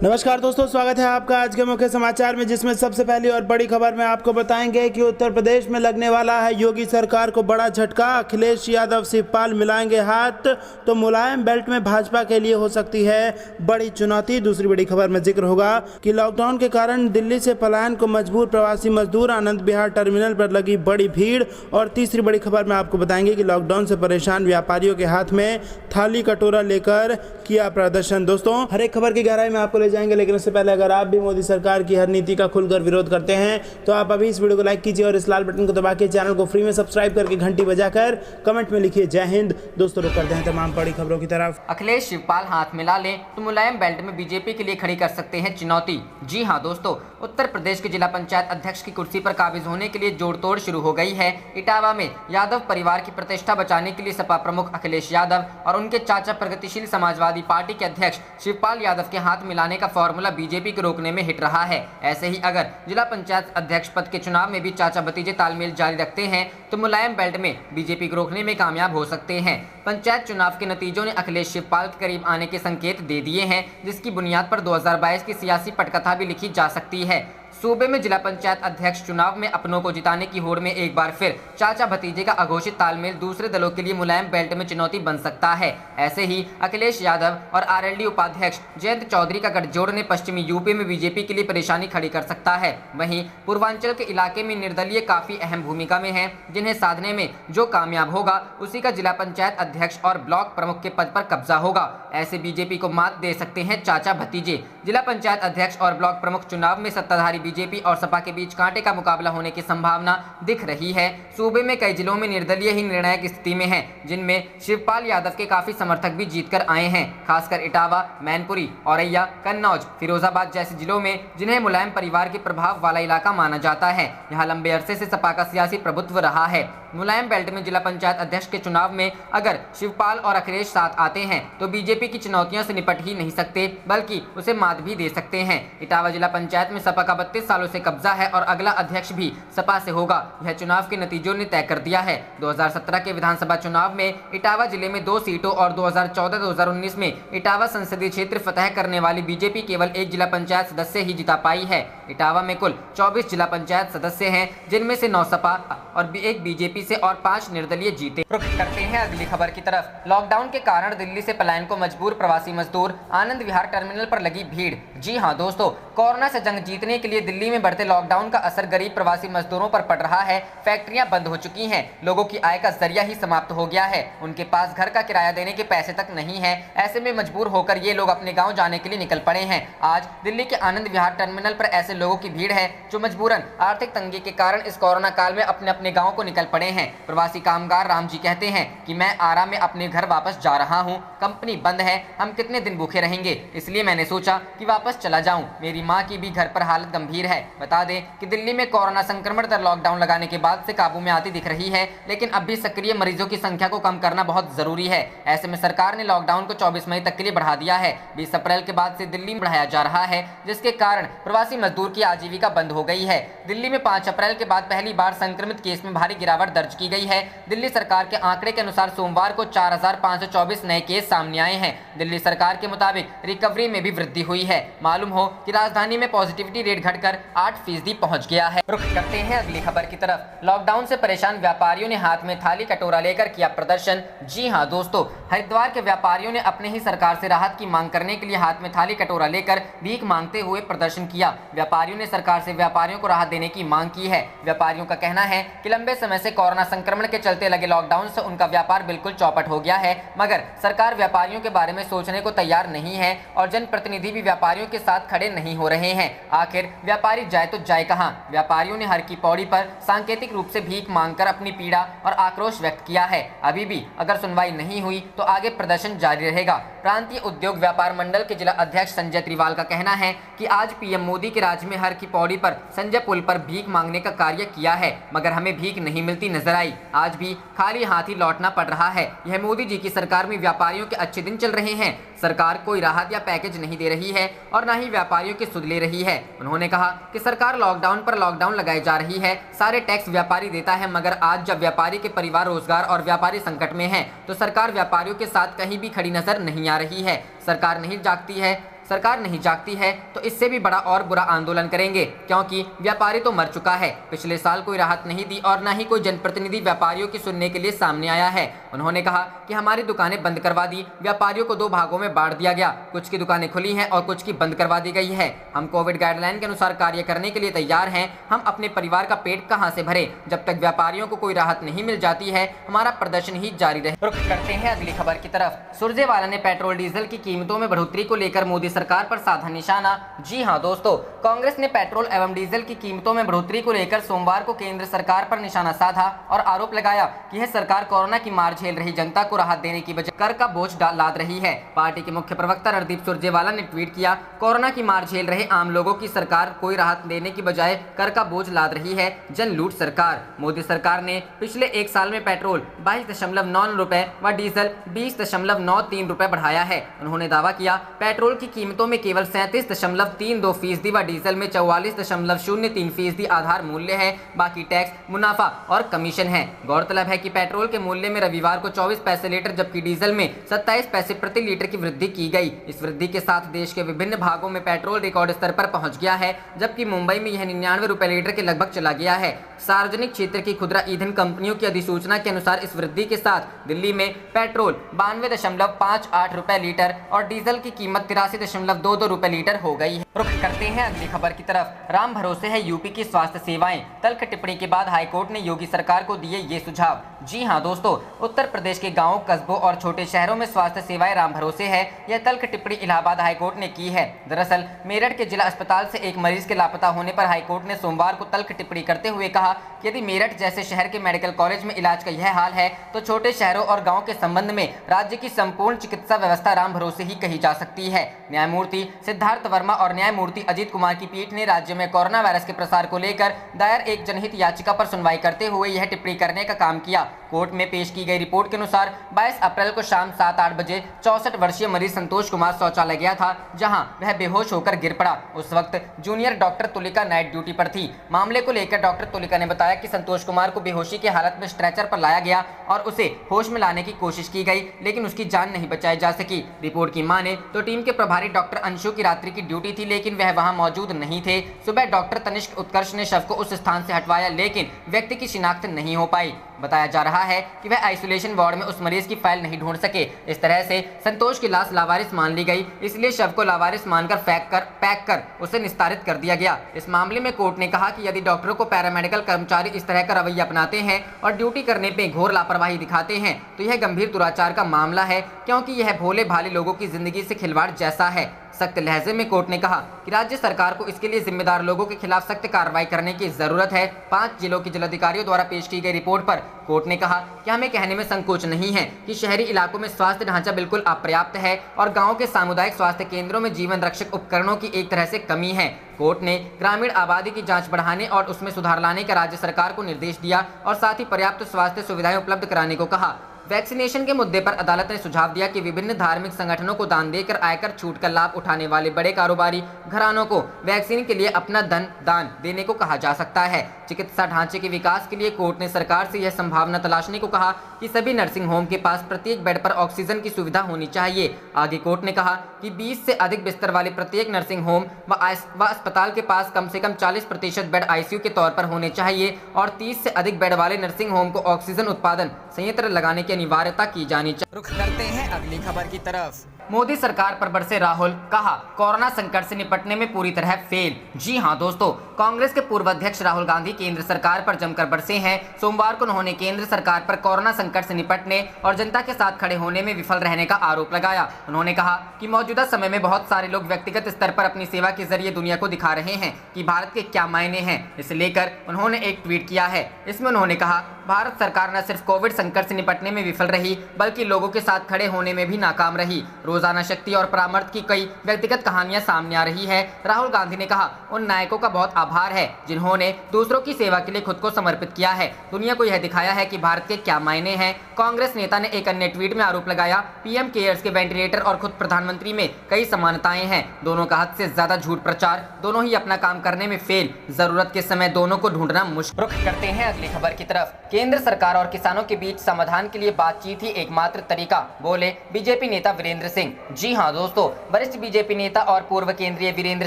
नमस्कार दोस्तों, स्वागत है आपका आज के मुख्य समाचार में, जिसमें सबसे पहली और बड़ी खबर में आपको बताएंगे कि उत्तर प्रदेश में लगने वाला है योगी सरकार को बड़ा झटका। अखिलेश यादव शिवपाल मिलाएंगे हाथ, तो मुलायम बेल्ट में भाजपा के लिए हो सकती है बड़ी चुनौती। दूसरी बड़ी खबर में जिक्र होगा कि लॉकडाउन के कारण दिल्ली से पलायन को मजबूर प्रवासी मजदूर, आनंद विहार टर्मिनल पर लगी बड़ी भीड़। और तीसरी बड़ी खबर में आपको बताएंगे कि लॉकडाउन से परेशान व्यापारियों के हाथ में थाली कटोरा लेकर किया प्रदर्शन। दोस्तों, हर एक खबर की गहराई में आपको जाएंगे, लेकिन उससे पहले अगर आप भी मोदी सरकार की हर नीति का खुलकर विरोध करते हैं तो आप अभी इस वीडियो को लाइक कीजिए और इस लाल बटन को दबा के चैनल को फ्री में सब्सक्राइब करके घंटी बजाकर कमेंट में लिखिए जय हिंद। दोस्तों, रुक करते हैं तमाम बड़ी खबरों की तरफ। अखिलेश शिवपाल हाथ मिला लें तो मुलायम बेल्ट में बीजेपी के लिए खड़ी कर सकते हैं चुनौती। जी हां दोस्तों, उत्तर प्रदेश के जिला पंचायत अध्यक्ष की कुर्सी पर काबिज होने के लिए जोड़तोड़ शुरू हो गई है। इटावा में यादव परिवार की प्रतिष्ठा बचाने के लिए सपा प्रमुख अखिलेश यादव और उनके चाचा प्रगतिशील समाजवादी पार्टी के अध्यक्ष शिवपाल यादव के हाथ मिलाने का फॉर्मूला बीजेपी को रोकने में हिट रहा है। ऐसे ही अगर जिला पंचायत अध्यक्ष पद के चुनाव में भी चाचा भतीजे तालमेल जारी रखते हैं तो मुलायम बेल्ट में बीजेपी को रोकने में कामयाब हो सकते हैं। पंचायत चुनाव के नतीजों ने अखिलेश शिवपाल के करीब आने के संकेत दे दिए हैं, जिसकी बुनियाद पर 2022 की सियासी पटकथा भी लिखी जा सकती है। सूबे में जिला पंचायत अध्यक्ष चुनाव में अपनों को जिताने की होड़ में एक बार फिर चाचा भतीजे का अघोषित तालमेल दूसरे दलों के लिए मुलायम बेल्ट में चुनौती बन सकता है। ऐसे ही अखिलेश यादव और आरएलडी उपाध्यक्ष जयंत चौधरी का गठजोड़ ने पश्चिमी यूपी में बीजेपी के लिए परेशानी खड़ी कर सकता है। वहीं पूर्वांचल के इलाके में निर्दलीय काफी अहम भूमिका में है, जिन्हें साधने में जो कामयाब होगा उसी का जिला पंचायत अध्यक्ष और ब्लॉक प्रमुख के पद पर कब्जा होगा। ऐसे बीजेपी को मात दे सकते हैं चाचा भतीजे। जिला पंचायत अध्यक्ष और ब्लॉक प्रमुख चुनाव में सत्ताधारी बीजेपी और सपा के बीच कांटे का मुकाबला होने की संभावना दिख रही है। सूबे में कई जिलों में निर्दलीय ही निर्णायक स्थिति में हैं, जिनमें शिवपाल यादव के काफी समर्थक भी जीतकर आए हैं। खासकर इटावा, मैनपुरी, औरैया, कन्नौज, फिरोजाबाद जैसे जिलों में, जिन्हें मुलायम परिवार के प्रभाव वाला इलाका माना जाता है। यहाँ लंबे अरसे से सपा का सियासी प्रभुत्व रहा है। मुलायम बेल्ट में जिला पंचायत अध्यक्ष के चुनाव में अगर शिवपाल और अखिलेश साथ आते हैं तो बीजेपी की चुनौतियों से निपट ही नहीं सकते, बल्कि उसे मात भी दे सकते हैं। इटावा जिला पंचायत में सपा का 32 सालों से कब्जा है और अगला अध्यक्ष भी सपा से होगा। यह चुनाव के नतीजों ने तय कर दिया है। 2017 के विधानसभा चुनाव में इटावा जिले में 2 सीटों और 2014-2019 में इटावा संसदीय क्षेत्र फतह करने वाली बीजेपी केवल एक जिला पंचायत सदस्य ही जिता पाई है। इटावा में कुल 24 जिला पंचायत सदस्य हैं, जिनमें से 9 सपा और एक बीजेपी से और 5 निर्दलीय जीते। रुख करते हैं अगली खबर की तरफ। लॉकडाउन के कारण दिल्ली से पलायन को मजबूर प्रवासी मजदूर, आनंद विहार टर्मिनल पर लगी भीड़। जी हां दोस्तों, कोरोना से जंग जीतने के लिए दिल्ली में बढ़ते लॉकडाउन का असर गरीब प्रवासी मजदूरों पर पड़ रहा है। फैक्ट्रियां बंद हो चुकी हैं, लोगों की आय का जरिया ही समाप्त हो गया है, उनके पास घर का किराया देने के पैसे तक नहीं है। ऐसे में मजबूर होकर ये लोग अपने गाँव जाने के लिए निकल पड़े हैं। आज दिल्ली के आनंद विहार टर्मिनल पर ऐसे लोगों की भीड़ है जो मजबूरन आर्थिक तंगी के कारण इस कोरोना काल में अपने अपने गाँव को निकल पड़े हैं। प्रवासी कामगार राम जी कहते हैं कि मैं आराम में अपने घर वापस जा रहा हूं, कंपनी बंद है, हम कितने दिन भूखे रहेंगे, इसलिए मैंने सोचा कि वापस चला जाऊं। मेरी मां की भी घर पर हालत गंभीर है। बता दें कि दिल्ली में कोरोना संक्रमण दर लॉकडाउन लगाने के बाद से काबू में आती दिख रही है, लेकिन अब भी सक्रिय मरीजों की संख्या को कम करना बहुत जरूरी है। ऐसे में सरकार ने लॉकडाउन को 24 मई तक के लिए बढ़ा दिया है। 20 अप्रैल के बाद से दिल्ली में बढ़ाया जा रहा है, जिसके कारण प्रवासी मजदूर की आजीविका बंद हो गई है। दिल्ली में 5 अप्रैल के बाद पहली बार संक्रमित केस में भारी गिरावट दर्ज की गई है। दिल्ली सरकार के आंकड़े के अनुसार सोमवार को 4524 नए केस सामने आए हैं। दिल्ली सरकार के मुताबिक रिकवरी में भी वृद्धि हुई है। मालूम हो कि राजधानी में पॉजिटिविटी रेट घटकर 8% पहुंच गया है। रुख करते हैं अगली खबर की तरफ। लॉकडाउन से परेशान व्यापारियों ने हाथ में थाली कटोरा लेकर किया प्रदर्शन। जी हां दोस्तों, हरिद्वार के व्यापारियों ने अपने ही सरकार से राहत की मांग करने के लिए हाथ में थाली कटोरा लेकर भीख मांगते हुए प्रदर्शन किया। व्यापारियों ने सरकार से व्यापारियों को राहत देने की मांग की है। व्यापारियों का कहना है कि लंबे समय से कोरोना संक्रमण के चलते लगे लॉकडाउन से उनका व्यापार बिल्कुल चौपट हो गया है, मगर सरकार व्यापारियों के बारे में सोचने को तैयार नहीं है और जनप्रतिनिधि भी व्यापारियों के साथ खड़े नहीं हो रहे हैं। आखिर व्यापारी जाए तो जाए कहां? व्यापारियों ने हर की पौड़ी पर सांकेतिक रूप से भीख मांगकर अपनी पीड़ा और आक्रोश व्यक्त किया है। अभी भी अगर सुनवाई नहीं हुई तो आगे प्रदर्शन जारी रहेगा। प्रांतीय उद्योग व्यापार मंडल के जिला अध्यक्ष संजय त्रिवाल का कहना है कि आज पीएम मोदी के राज में हर की पौड़ी पर संजय पुल पर भीख मांगने का कार्य किया है, मगर हमें भीख नहीं मिलती नजर आई। आज भी खाली हाथ ही लौटना पड़ रहा है। यह मोदी जी की सरकार में व्यापारियों के अच्छे दिन चल रहे हैं। सरकार कोई राहत या पैकेज नहीं दे रही है और न ही व्यापारियों की सुध ले रही है। उन्होंने कहा कि सरकार लॉकडाउन पर लॉकडाउन लगाई जा रही है, सारे टैक्स व्यापारी देता है, मगर आज जब व्यापारी के परिवार, रोजगार और व्यापारी संकट में है तो सरकार व्यापारियों के साथ कहीं भी खड़ी नजर नहीं आ रही है। सरकार नहीं जागती है, सरकार नहीं जागती है तो इससे भी बड़ा और बुरा आंदोलन करेंगे, क्योंकि व्यापारी तो मर चुका है। पिछले साल कोई राहत नहीं दी और न ही कोई जनप्रतिनिधि व्यापारियों की सुनने के लिए सामने आया है। उन्होंने कहा कि हमारी दुकानें बंद करवा दी, व्यापारियों को 2 भागों में बांट दिया गया, कुछ की दुकानें खुली हैं और कुछ की बंद करवा दी गई है। हम कोविड गाइडलाइन के अनुसार कार्य करने के लिए तैयार हैं। हम अपने परिवार का पेट कहां से भरे? जब तक व्यापारियों को कोई राहत नहीं मिल जाती है हमारा प्रदर्शन ही जारी रहे। रुख करते हैं अगली खबर की तरफ। सुरजेवाला ने पेट्रोल डीजल की कीमतों में बढ़ोतरी को लेकर मोदी सरकार पर साधा निशाना। जी हां दोस्तों, कांग्रेस ने पेट्रोल एवं डीजल की कीमतों में बढ़ोतरी को लेकर सोमवार को केंद्र सरकार पर निशाना साधा और आरोप लगाया कि यह सरकार कोरोना की मार झेल रही जनता को राहत देने की बजाय कर का बोझ लाद रही है। पार्टी के मुख्य प्रवक्ता रणदीप सुरजेवाला ने ट्वीट किया, कोरोना की मार झेल रहे आम लोगों की सरकार कोई राहत देने की बजाय कर का बोझ लाद रही है, जन लूट सरकार। मोदी सरकार ने पिछले 1 साल में पेट्रोल 22.9 रुपए व डीजल 20.93 रुपए बढ़ाया है। उन्होंने दावा किया, पेट्रोल की कीमतों में केवल 37.32% व डीजल में 44.03% आधार मूल्य है, बाकी टैक्स, मुनाफा और कमीशन है। गौरतलब है कि पेट्रोल के मूल्य में रविवार को 24 पैसे लीटर जबकि डीजल में 27 पैसे प्रति लीटर की वृद्धि की गई। इस वृद्धि के साथ देश के विभिन्न भागों में पेट्रोल रिकॉर्ड स्तर पर पहुंच गया है, जबकि मुंबई में यह 99 रुपए लीटर के लगभग चला गया है। सार्वजनिक क्षेत्र की खुदरा ईंधन कंपनियों की अधिसूचना के अनुसार इस वृद्धि के साथ दिल्ली में पेट्रोल 92.58 रुपए लीटर और डीजल की कीमत 83.22 रुपए लीटर हो गई है। रुख करते हैं अगली खबर की तरफ। राम भरोसे है यूपी की स्वास्थ्य सेवाएं। तल्ख टिप्पणी के बाद हाईकोर्ट ने योगी सरकार को दिए ये सुझाव। जी हां दोस्तों, उत्तर प्रदेश के गांवों, कस्बों और छोटे शहरों में स्वास्थ्य सेवाएं राम भरोसे है, यह तल्ख टिप्पणी इलाहाबाद हाईकोर्ट ने की है। दरअसल मेरठ के जिला अस्पताल से एक मरीज के लापता होने पर हाईकोर्ट ने सोमवार को तल्ख टिप्पणी करते हुए कहा कि यदि मेरठ जैसे शहर के मेडिकल कॉलेज में इलाज का यह हाल है तो छोटे शहरों और गाँव के संबंध में राज्य की संपूर्ण चिकित्सा व्यवस्था राम भरोसे ही कही जा सकती है। न्यायमूर्ति सिद्धार्थ वर्मा और न्यायमूर्ति अजीत कुमार की पीठ ने राज्य में कोरोना वायरस के प्रसार को लेकर दायर एक जनहित याचिका पर सुनवाई करते हुए यह टिप्पणी करने का काम किया। कोर्ट में पेश की गई रिपोर्ट के अनुसार 22 अप्रैल को शाम 7-8 बजे 64 वर्षीय मरीज संतोष कुमार शौचालय गया था, जहां वह बेहोश होकर गिर पड़ा। उस वक्त junior doctor Tulika night duty पर थी। मामले को लेकर डॉक्टर तुलिका ने बताया कि संतोष कुमार को बेहोशी की हालत में स्ट्रेचर पर लाया गया और उसे होश में लाने की कोशिश की गई, लेकिन उसकी जान नहीं बचाई जा सकी। रिपोर्ट की माने तो टीम के प्रभारी डॉक्टर अंशु की रात्रि की ड्यूटी थी, लेकिन वह वहां मौजूद नहीं थे। सुबह डॉक्टर तनिष्क उत्कर्ष ने शव को उस स्थान से हटवाया, लेकिन व्यक्ति की शिनाख्त नहीं हो पाई। बताया जा रहा है कि वह आइसोलेशन वार्ड में उस मरीज की फाइल नहीं ढूंढ सके। इस तरह से संतोष की लाश लावारिस मान ली गई, इसलिए शव को लावारिस मानकर पैक कर उसे निस्तारित कर दिया गया। इस मामले में कोर्ट ने कहा कि यदि डॉक्टरों को पैरामेडिकल कर्मचारी इस तरह का रवैया अपनाते हैं और ड्यूटी करने पे घोर लापरवाही दिखाते हैं तो यह गंभीर दुराचार का मामला है, क्योंकि यह भोले भाले लोगों की जिंदगी से खिलवाड़ जैसा है। सख्त लहजे में कोर्ट ने कहा कि राज्य सरकार को इसके लिए जिम्मेदार लोगों के खिलाफ सख्त कार्रवाई करने की जरूरत है। 5 जिलों के जिलाधिकारियों द्वारा पेश की गई रिपोर्ट पर कोर्ट ने कहा कि हमें कहने में संकोच नहीं है कि शहरी इलाकों में स्वास्थ्य ढांचा बिल्कुल अपर्याप्त है और गांवों के सामुदायिक स्वास्थ्य केंद्रों में जीवन रक्षक उपकरणों की एक तरह से कमी है। कोर्ट ने ग्रामीण आबादी की जांच बढ़ाने और उसमें सुधार लाने का राज्य सरकार को निर्देश दिया और साथ ही पर्याप्त स्वास्थ्य सुविधाएं उपलब्ध कराने को कहा। वैक्सीनेशन के मुद्दे पर अदालत ने सुझाव दिया कि विभिन्न धार्मिक संगठनों को दान देकर आयकर छूट का लाभ उठाने वाले बड़े कारोबारी घरानों को वैक्सीन के लिए अपना धन दान देने को कहा जा सकता है। चिकित्सा ढांचे के विकास के लिए कोर्ट ने सरकार से यह संभावना तलाशने को कहा कि सभी नर्सिंग होम के पास प्रत्येक बेड पर ऑक्सीजन की सुविधा होनी चाहिए। आगे कोर्ट ने कहा कि 20 से अधिक बिस्तर वाले प्रत्येक नर्सिंग होम व अस्पताल के पास कम से कम 40% बेड आईसीयू के तौर पर होने चाहिए और 30 से अधिक बेड वाले नर्सिंग होम को ऑक्सीजन उत्पादन संयंत्र लगाने की अनिवार्यता की जानी चाहिए। रुख करते हैं अगली खबर की तरफ। मोदी सरकार पर बरसे राहुल, कहा कोरोना संकट से निपटने में पूरी तरह फेल। जी हां दोस्तों, कांग्रेस के पूर्व अध्यक्ष राहुल गांधी केंद्र सरकार पर जमकर बरसे हैं। सोमवार को उन्होंने केंद्र सरकार पर कोरोना संकट से निपटने और जनता के साथ खड़े होने में विफल रहने का आरोप लगाया। उन्होंने कहा कि मौजूदा समय में बहुत सारे लोग व्यक्तिगत स्तर पर अपनी सेवा के जरिए दुनिया को दिखा रहे हैं कि भारत के क्या मायने हैं। इसे लेकर उन्होंने एक ट्वीट किया है। इसमें उन्होंने कहा, भारत सरकार न सिर्फ कोविड संकट से निपटने में विफल रही बल्कि लोगों के साथ खड़े होने में भी नाकाम रही। रोजाना शक्ति और परामर्श की कई व्यक्तिगत कहानियां सामने आ रही है। राहुल गांधी ने कहा, उन नायकों का बहुत आभार है जिन्होंने दूसरों की सेवा के लिए खुद को समर्पित किया है। दुनिया को यह दिखाया है कि भारत के क्या मायने हैं। कांग्रेस नेता ने एक अन्य ट्वीट में आरोप लगाया, पीएम केयर्स के वेंटिलेटर और खुद प्रधानमंत्री में कई समानताएं हैं। दोनों का हद से ज्यादा झूठ प्रचार, दोनों ही अपना काम करने में फेल, जरूरत के समय दोनों को ढूंढना मुश्किल। रुख करते हैं अगली खबर की तरफ। केंद्र सरकार और किसानों के बीच समाधान के लिए बातचीत ही एकमात्र तरीका, बोले बीजेपी नेता वीरेंद्र सिंह। जी हां दोस्तों, वरिष्ठ बीजेपी नेता और पूर्व केंद्रीय वीरेंद्र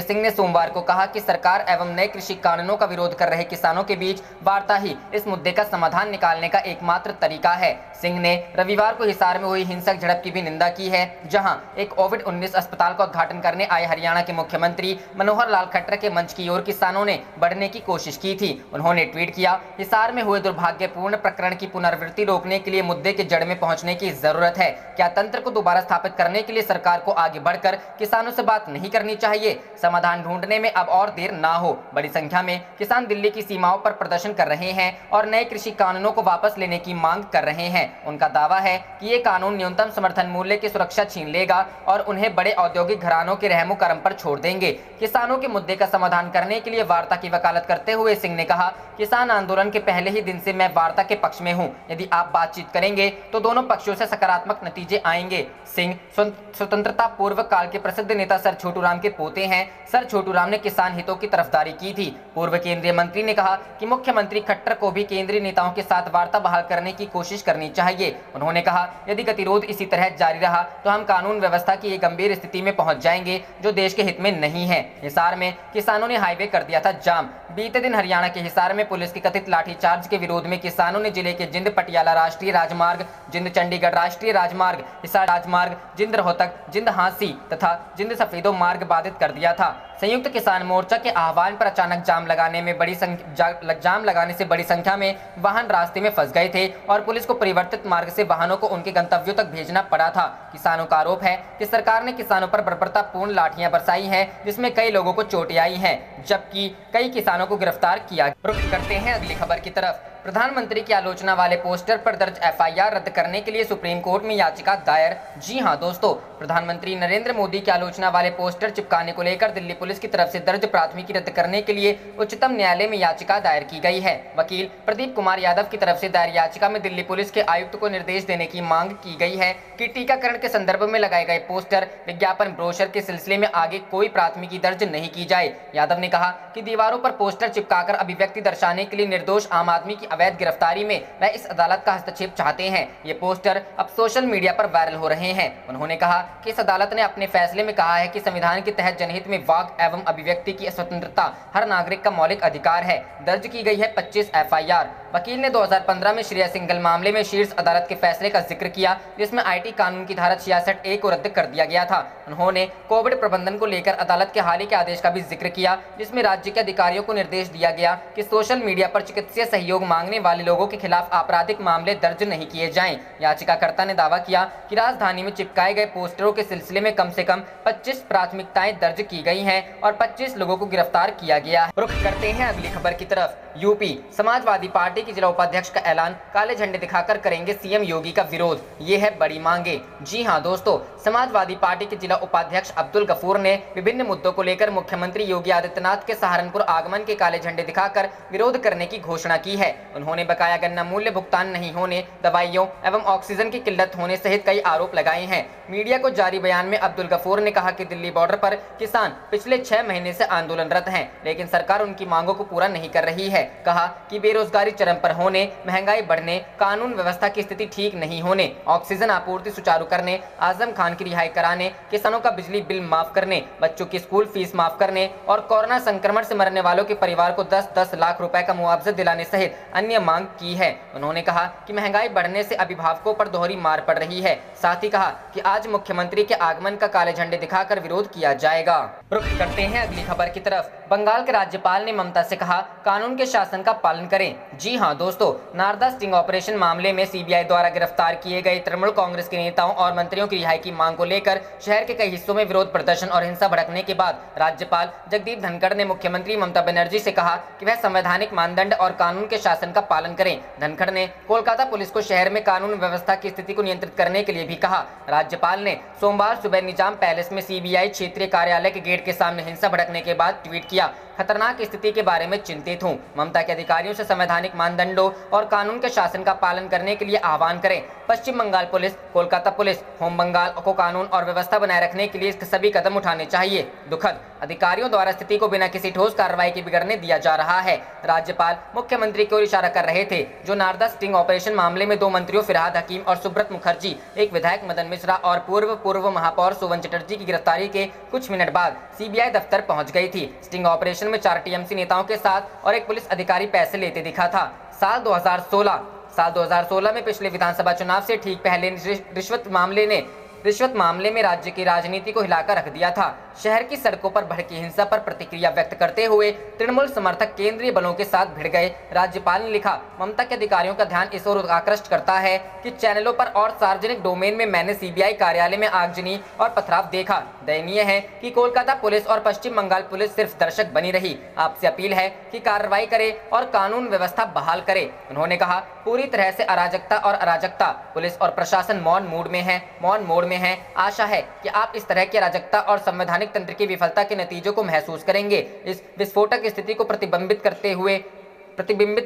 सिंह ने सोमवार को कहा कि सरकार एवं नए कृषि कानूनों का विरोध कर रहे किसानों के बीच वार्ता ही इस मुद्दे का समाधान निकालने का एकमात्र तरीका है। सिंह ने रविवार को हिसार में हुई हिंसक झड़प की भी निंदा की है, जहां एक कोविड-19 अस्पताल का उद्घाटन करने आए हरियाणा के मुख्यमंत्री मनोहर लाल खट्टर के मंच की ओर किसानों ने बढ़ने की कोशिश की थी। उन्होंने ट्वीट किया, हिसार में हुए दुर्भाग्यपूर्ण प्रकरण की पुनरावृत्ति रोकने के लिए मुद्दे के जड़ में पहुंचने की जरूरत है। क्या तंत्र को दोबारा स्थापित करने के लिए सरकार को आगे बढ़कर किसानों से बात नहीं करनी चाहिए? समाधान ढूंढने में अब और देर ना हो। बड़ी संख्या में किसान दिल्ली की सीमाओं पर प्रदर्शन कर रहे हैं और नए कृषि कानूनों को वापस लेने की मांग कर रहे हैं। उनका दावा है कि ये कानून न्यूनतम समर्थन मूल्य की सुरक्षा छीन लेगा और उन्हें बड़े औद्योगिक घरानों के रहमो करम पर छोड़ देंगे। किसानों के मुद्दे का समाधान करने के लिए वार्ता की वकालत करते हुए सिंह ने कहा, किसान आंदोलन के पहले ही दिन से मैं वार्ता के पक्ष में हूं। यदि आप बातचीत करेंगे तो दोनों पक्षों से सकारात्मक नतीजे आएंगे। सिंह स्वतंत्रता पूर्व काल के प्रसिद्ध नेता सर छोटूराम के पोते हैं। सर छोटूराम ने किसान हितों की तरफदारी की थी। पूर्व केंद्रीय मंत्री ने कहा कि मुख्यमंत्री खट्टर को भी केंद्रीय नेताओं के साथ वार्ता बहाल करने की कोशिश करनी चाहिए। उन्होंने कहा, यदि गतिरोध इसी तरह जारी रहा तो हम कानून व्यवस्था की एक गंभीर स्थिति में पहुंच जाएंगे जो देश के हित में नहीं है। हिसार में किसानों ने हाईवे कर दिया था जाम। बीते दिन हरियाणा के हिसार में पुलिस के कथित लाठीचार्ज के विरोध में किसानों ने जिले के जिंद पटियाला राष्ट्रीय राजमार्ग, जिंद चंडीगढ़ राष्ट्रीय राजमार्ग, हिसार राजमार्ग, जिंद रोहतक, जिंद हांसी तथा जिंद सफेदो मार्ग बाधित कर दिया था। संयुक्त किसान मोर्चा के आह्वान पर अचानक जाम लगाने से बड़ी संख्या में वाहन रास्ते में फंस गए थे और पुलिस को परिवर्तित मार्ग से वाहनों को उनके गंतव्यों तक भेजना पड़ा था। किसानों का आरोप है कि सरकार ने किसानों पर बर्बरतापूर्ण लाठियां बरसाई हैं, जिसमें कई लोगों को चोटें आई हैं, जबकि कई किसानों को गिरफ्तार किया। रुख करते हैं अगली खबर की तरफ। प्रधानमंत्री की आलोचना वाले पोस्टर पर दर्ज एफआईआर रद्द करने के लिए सुप्रीम कोर्ट में याचिका दायर। जी हां दोस्तों, प्रधानमंत्री नरेंद्र मोदी की आलोचना वाले पोस्टर चिपकाने को लेकर दिल्ली पुलिस की तरफ से दर्ज प्राथमिकी रद्द करने के लिए उच्चतम न्यायालय में याचिका दायर की गई है। वकील प्रदीप कुमार यादव की तरफ से दायर याचिका में दिल्ली पुलिस के आयुक्त को निर्देश देने की मांग की गई है कि टीकाकरण के संदर्भ में लगाए गए पोस्टर, विज्ञापन, ब्रोशर के सिलसिले में आगे कोई प्राथमिकी दर्ज नहीं की जाए। यादव ने कहा कि दीवारों पर पोस्टर चिपकाकर अभिव्यक्ति दर्शाने के लिए निर्दोष आम आदमी की अवैध गिरफ्तारी में वह इस अदालत का हस्तक्षेप चाहते हैं। ये पोस्टर अब सोशल मीडिया पर वायरल हो रहे हैं। उन्होंने कहा कि इस अदालत ने अपने फैसले में कहा है कि संविधान के तहत जनहित में वाक एवं अभिव्यक्ति की स्वतंत्रता हर नागरिक का मौलिक अधिकार है। दर्ज की गई है 25 एफआईआर। वकील ने 2015 में श्रेया सिंघल मामले में शीर्ष अदालत के फैसले का जिक्र किया, जिसमें आईटी कानून की धारा 66A को रद्द कर दिया गया था। उन्होंने कोविड प्रबंधन को लेकर अदालत के हाल ही के आदेश का भी जिक्र किया, जिसमें राज्य के अधिकारियों को निर्देश दिया गया कि सोशल मीडिया पर चिकित्सीय सहयोग मांगने वाले लोगों के खिलाफ आपराधिक मामले दर्ज नहीं किए जाएं। याचिकाकर्ता ने दावा किया कि राजधानी में चिपकाए गए पोस्टरों के सिलसिले में कम से कम 25 प्राथमिकताएं दर्ज की गई हैं और 25 लोगों को गिरफ्तार किया गया है। रुख करते हैं अगली खबर की तरफ। यूपी समाजवादी पार्टी के जिला उपाध्यक्ष का ऐलान, काले झंडे दिखाकर करेंगे सीएम योगी का विरोध, ये है बड़ी मांगे। जी हां दोस्तों, समाजवादी पार्टी के जिला उपाध्यक्ष अब्दुल गफूर ने विभिन्न मुद्दों को लेकर मुख्यमंत्री योगी आदित्यनाथ के सहारनपुर आगमन के काले झंडे दिखाकर विरोध करने की घोषणा की है। उन्होंने बकाया गन्ना मूल्य भुगतान नहीं होने, दवाइयों एवं ऑक्सीजन की किल्लत होने सहित कई आरोप लगाए हैं। मीडिया को जारी बयान में अब्दुल गफूर ने कहा कि दिल्ली बॉर्डर पर किसान पिछले 6 महीने से आंदोलनरत हैं, लेकिन सरकार उनकी मांगों को पूरा नहीं कर रही है। कहा कि बेरोजगारी चरम पर होने, महंगाई बढ़ने, कानून व्यवस्था की स्थिति ठीक नहीं होने, ऑक्सीजन आपूर्ति सुचारू करने, आजम खान की रिहाई कराने, किसानों का बिजली बिल माफ करने, बच्चों की स्कूल फीस माफ करने और कोरोना संक्रमण से मरने वालों के परिवार को 10-10 लाख रुपए का मुआवजा दिलाने सहित अन्य मांग की है। उन्होंने कहा कि महंगाई बढ़ने से अभिभावकों पर दोहरी मार पड़ रही है। साथ ही कहा कि आज मुख्यमंत्री के आगमन का काले झंडे दिखाकर विरोध किया जाएगा। रुख करते हैं अगली खबर की तरफ। बंगाल के राज्यपाल ने ममता से कहा, कानून के शासन का पालन करें। जी हां दोस्तों, नारदा स्टिंग ऑपरेशन मामले में सीबीआई द्वारा गिरफ्तार किए गए तृणमूल कांग्रेस के नेताओं और मंत्रियों की रिहाई की मांग को लेकर शहर के कई हिस्सों में विरोध प्रदर्शन और हिंसा भड़कने के बाद राज्यपाल जगदीप धनखड़ ने मुख्यमंत्री ममता बनर्जी से कहा कि वह संवैधानिक मानदंड और कानून के शासन का पालन करें। धनखड़ ने कोलकाता पुलिस को शहर में कानून व्यवस्था की स्थिति को नियंत्रित करने के लिए भी कहा। राज्यपाल राज्यपाल ने सोमवार सुबह निजाम पैलेस में सीबीआई क्षेत्रीय कार्यालय के गेट के सामने हिंसा भड़कने के बाद ट्वीट किया, खतरनाक स्थिति के बारे में चिंतित हूं। ममता के अधिकारियों से संवैधानिक मानदंडों और कानून के शासन का पालन करने के लिए आह्वान करें। Paschim Bengal police, Kolkata police, home Bengal को कानून और व्यवस्था बनाए रखने के लिए सभी कदम उठाने चाहिए। दुखद, अधिकारियों द्वारा स्थिति को बिना किसी ठोस कार्रवाई के बिगड़ने दिया जा रहा है। राज्यपाल मुख्यमंत्री की ओर इशारा कर रहे थे, जो नारदा स्टिंग ऑपरेशन मामले में 2 मंत्रियों फिरहाद हकीम और सुब्रत मुखर्जी, एक विधायक मदन मिश्रा और पूर्व महापौर सोवन चटर्जी की गिरफ्तारी के कुछ मिनट बाद सीबीआई दफ्तर पहुंच गई थी। स्टिंग ऑपरेशन में 4 टीएमसी नेताओं के साथ और एक पुलिस अधिकारी पैसे लेते दिखा था। साल 2016 में पिछले विधानसभा चुनाव से ठीक पहले रिश्वत मामले में राज्य की राजनीति को हिलाकर रख दिया था। शहर की सड़कों पर भड़की हिंसा पर प्रतिक्रिया व्यक्त करते हुए तृणमूल समर्थक केंद्रीय बलों के साथ भिड़ गए। राज्यपाल ने लिखा, ममता के अधिकारियों का ध्यान इस ओर आकृष्ट करता है कि चैनलों पर और सार्वजनिक डोमेन में मैंने सीबीआई कार्यालय में आगजनी और पथराव देखा। दयनीय है कि कोलकाता पुलिस और पश्चिम बंगाल पुलिस सिर्फ दर्शक बनी रही। आपसे अपील है कि कार्रवाई करे और कानून व्यवस्था बहाल करे। उन्होंने कहा, पूरी तरह से अराजकता, पुलिस और प्रशासन मौन मोड में है। आशा है कि आप इस तरह की अराजकता और संवैधानिक तंत्र की विफलता के नतीजों को महसूस करेंगे। इस विस्फोटक स्थिति को प्रतिबिंबित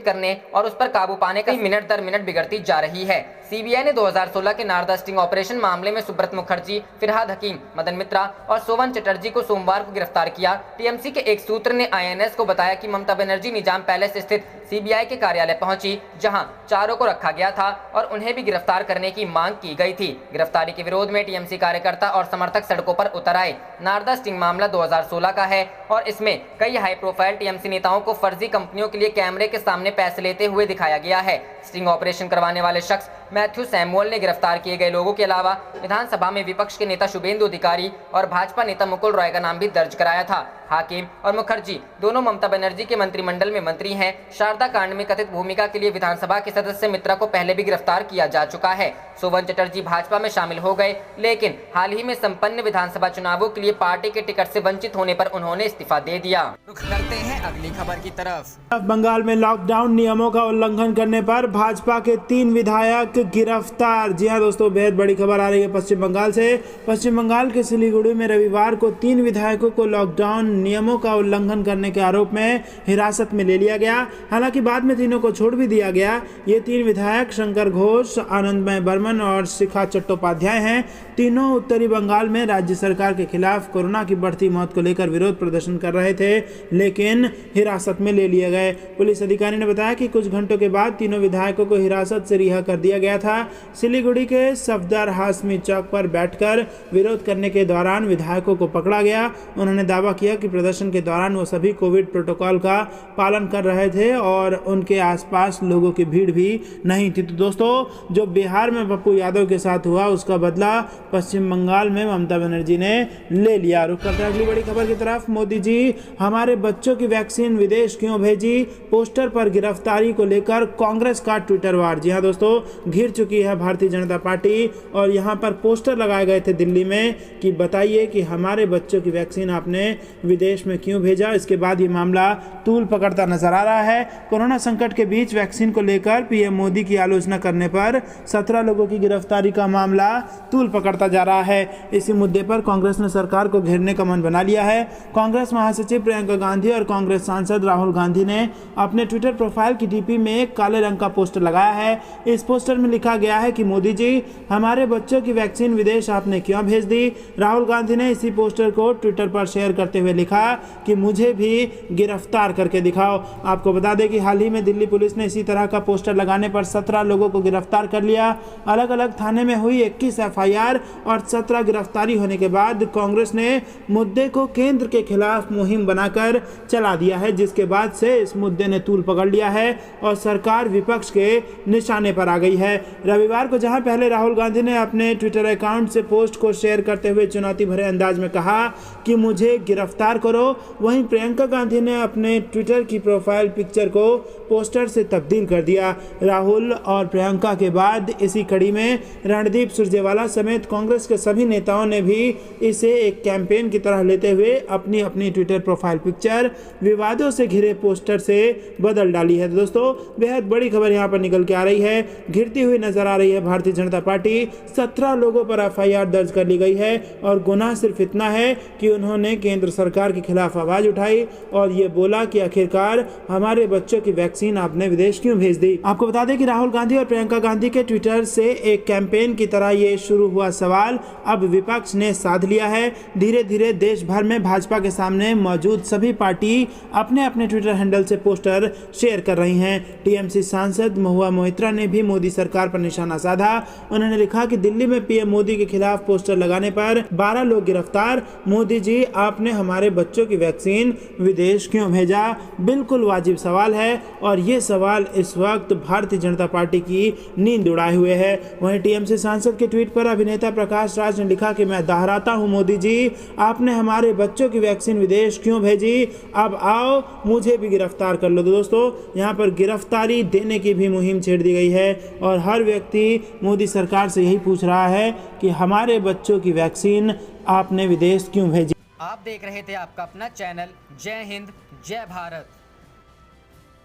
करने और उस पर काबू पाने का मिनट दर मिनट बिगड़ती जा रही है। सीबीआई ने 2016 के नारदा स्टिंग ऑपरेशन मामले में सुब्रत मुखर्जी, फिरहाद हकीम, मदन मित्रा और सोवन चटर्जी को सोमवार को गिरफ्तार किया। टीएमसी के एक सूत्र ने आईएनएस को बताया कि ममता बनर्जी निजाम पैलेस स्थित सीबीआई के कार्यालय पहुंची, जहां चारों को रखा गया था और उन्हें भी गिरफ्तार करने की मांग की गई थी। गिरफ्तारी के विरोध में टीएमसी कार्यकर्ता और समर्थक सड़कों पर उतर आए। नारदा स्टिंग मामला 2016 का है और इसमें कई हाई प्रोफाइल टीएमसी नेताओं को फर्जी कंपनियों के लिए कैमरे के सामने पैसे लेते हुए दिखाया गया है। स्टिंग ऑपरेशन करवाने वाले शख्स मैथ्यू सैमुअल ने गिरफ्तार किए गए लोगों के अलावा विधानसभा में विपक्ष के नेता शुभेंदु अधिकारी और भाजपा नेता मुकुल रॉय का नाम भी दर्ज कराया था। हाकिम और मुखर्जी दोनों ममता बनर्जी के मंत्रिमंडल में मंत्री हैं। शारदा कांड में कथित भूमिका के लिए विधानसभा के सदस्य मित्रा को पहले भी गिरफ्तार किया जा चुका है। सोवन चटर्जी भाजपा में शामिल हो गए, लेकिन हाल ही में संपन्न विधानसभा चुनावों के लिए पार्टी के टिकट से वंचित होने पर उन्होंने इस्तीफा दे दिया। रुख करते हैं अगली खबर की तरफ। बंगाल में लॉकडाउन नियमों का उल्लंघन करने पर भाजपा के 3 विधायक गिरफ्तार। जी हां दोस्तों, बेहद बड़ी खबर आ रही है पश्चिम बंगाल से। पश्चिम बंगाल के सिलीगुड़ी में रविवार को 3 विधायकों को लॉकडाउन नियमों का उल्लंघन करने के आरोप में हिरासत में ले लिया गया। हालांकि बाद में तीनों को छोड़ भी दिया गया। ये 3 विधायक शंकर घोष, आनंदमय बर्मन और शिखा चट्टोपाध्याय हैं। तीनों उत्तरी बंगाल में राज्य सरकार के खिलाफ कोरोना की बढ़ती मौत को लेकर विरोध प्रदर्शन कर रहे थे, लेकिन हिरासत में ले लिए गए। पुलिस अधिकारी ने बताया कि कुछ घंटों के बाद तीनों विधायकों को हिरासत से रिहा कर दिया गया था। सिलीगुड़ी के सफदर हाशमी चौक पर बैठकर विरोध करने के दौरान विधायकों को पकड़ा गया। उन्होंने दावा किया कि प्रदर्शन के दौरान वो सभी कोविड प्रोटोकॉल का पालन कर रहे थे और उनके आसपास लोगों की भीड़ भी नहीं थी। तो दोस्तों, जो बिहार में पप्पू यादव के साथ हुआ उसका बदला पश्चिम बंगाल में ममता बनर्जी ने ले लिया। रुक करते हैं अगली बड़ी खबर की तरफ। मोदी जी, हमारे बच्चों की वैक्सीन विदेश क्यों भेजी? पोस्टर पर गिरफ्तारी को लेकर कांग्रेस का ट्विटर वार। जी हाँ दोस्तों, घिर चुकी है भारतीय जनता पार्टी और यहाँ पर पोस्टर लगाए गए थे दिल्ली में कि बताइए कि हमारे बच्चों की वैक्सीन आपने विदेश में क्यों भेजा। इसके बाद ये मामला तूल पकड़ता नजर आ रहा है। कोरोना संकट के बीच वैक्सीन को लेकर पीएम मोदी की आलोचना करने पर 17 लोगों की गिरफ्तारी का मामला तूल पकड़ता जा रहा है। इसी मुद्दे पर कांग्रेस ने सरकार को घेरने का मन बना लिया है। कांग्रेस महासचिव प्रियंका गांधी और कांग्रेस सांसद राहुल गांधी ने अपने ट्विटर प्रोफाइल की डीपी में एक काले रंग का पोस्टर लगाया है। इस पोस्टर में लिखा गया है कि मोदी जी, हमारे बच्चों की वैक्सीन विदेश आपने क्यों भेज दी। राहुल गांधी ने इसी पोस्टर को ट्विटर पर शेयर करते हुए लिखा कि मुझे भी गिरफ्तार करके दिखाओ। आपको बता दें कि हाल ही में दिल्ली पुलिस ने इसी तरह का पोस्टर लगाने पर 17 लोगों को गिरफ्तार कर लिया। अलग अलग थाने में हुई 21 एफआईआर और 17 गिरफ्तारी होने के बाद कांग्रेस ने मुद्दे को केंद्र के खिलाफ मुहिम बनाकर चला दिया है, जिसके बाद से इस मुद्दे ने तूल पकड़ लिया है और सरकार विपक्ष के निशाने पर आ गई है। रविवार को जहां पहले राहुल गांधी ने अपने ट्विटर अकाउंट से पोस्ट को शेयर करते हुए चुनौती भरे अंदाज में कहा कि मुझे गिरफ्तार स्वीकार करो। वहीं प्रियंका गांधी ने अपने ट्विटर की प्रोफाइल पिक्चर को पोस्टर से तब्दील कर दिया। राहुल और प्रियंका के बाद इसी कड़ी में रणदीप सुरजेवाला समेत कांग्रेस के सभी नेताओं ने भी इसे एक कैंपेन की तरह लेते हुए अपनी अपनी ट्विटर प्रोफाइल पिक्चर विवादों से घिरे पोस्टर से बदल डाली है। तो दोस्तों, बेहद बड़ी खबर यहाँ पर निकल के आ रही है। घिरती हुई नजर आ रही है भारतीय जनता पार्टी। 17 लोगों पर एफआईआर दर्ज कर ली गई है और गुनाह सिर्फ इतना है कि उन्होंने केंद्र सरकार के खिलाफ आवाज उठाई और ये बोला कि आखिरकार हमारे बच्चों की वैक्सीन आपने विदेश क्यों भेज दी। आपको बता दें कि राहुल गांधी और प्रियंका गांधी के ट्विटर से एक कैंपेन की तरह ये शुरू हुआ सवाल अब विपक्ष ने साध लिया है। धीरे धीरे देश भर में भाजपा के सामने मौजूद सभी पार्टी अपने अपने ट्विटर हैंडल से पोस्टर शेयर कर रही हैं। टीएमसी सांसद महुआ मोइत्रा ने भी मोदी सरकार पर निशाना साधा। उन्होंने लिखा कि दिल्ली में पीएम मोदी के खिलाफ पोस्टर लगाने पर 12 लोग गिरफ्तार। मोदी जी, आपने हमारे बच्चों की वैक्सीन विदेश क्यों भेजा? बिल्कुल वाजिब सवाल है और ये सवाल इस वक्त भारतीय जनता पार्टी की नींद उड़ाए हुए है। वहीं टीएमसी सांसद के ट्वीट पर अभिनेता प्रकाश राज ने लिखा कि मैं दोहराता हूं, मोदी जी, आपने हमारे बच्चों की वैक्सीन विदेश क्यों भेजी? अब आओ मुझे भी गिरफ्तार कर लो। तो दोस्तों, यहाँ पर गिरफ्तारी देने की भी मुहिम छेड़ दी गई है और हर व्यक्ति मोदी सरकार से यही पूछ रहा है कि हमारे बच्चों की वैक्सीन आपने विदेश क्यों भेजी। आप देख रहे थे आपका अपना चैनल जय हिंद जय भारत।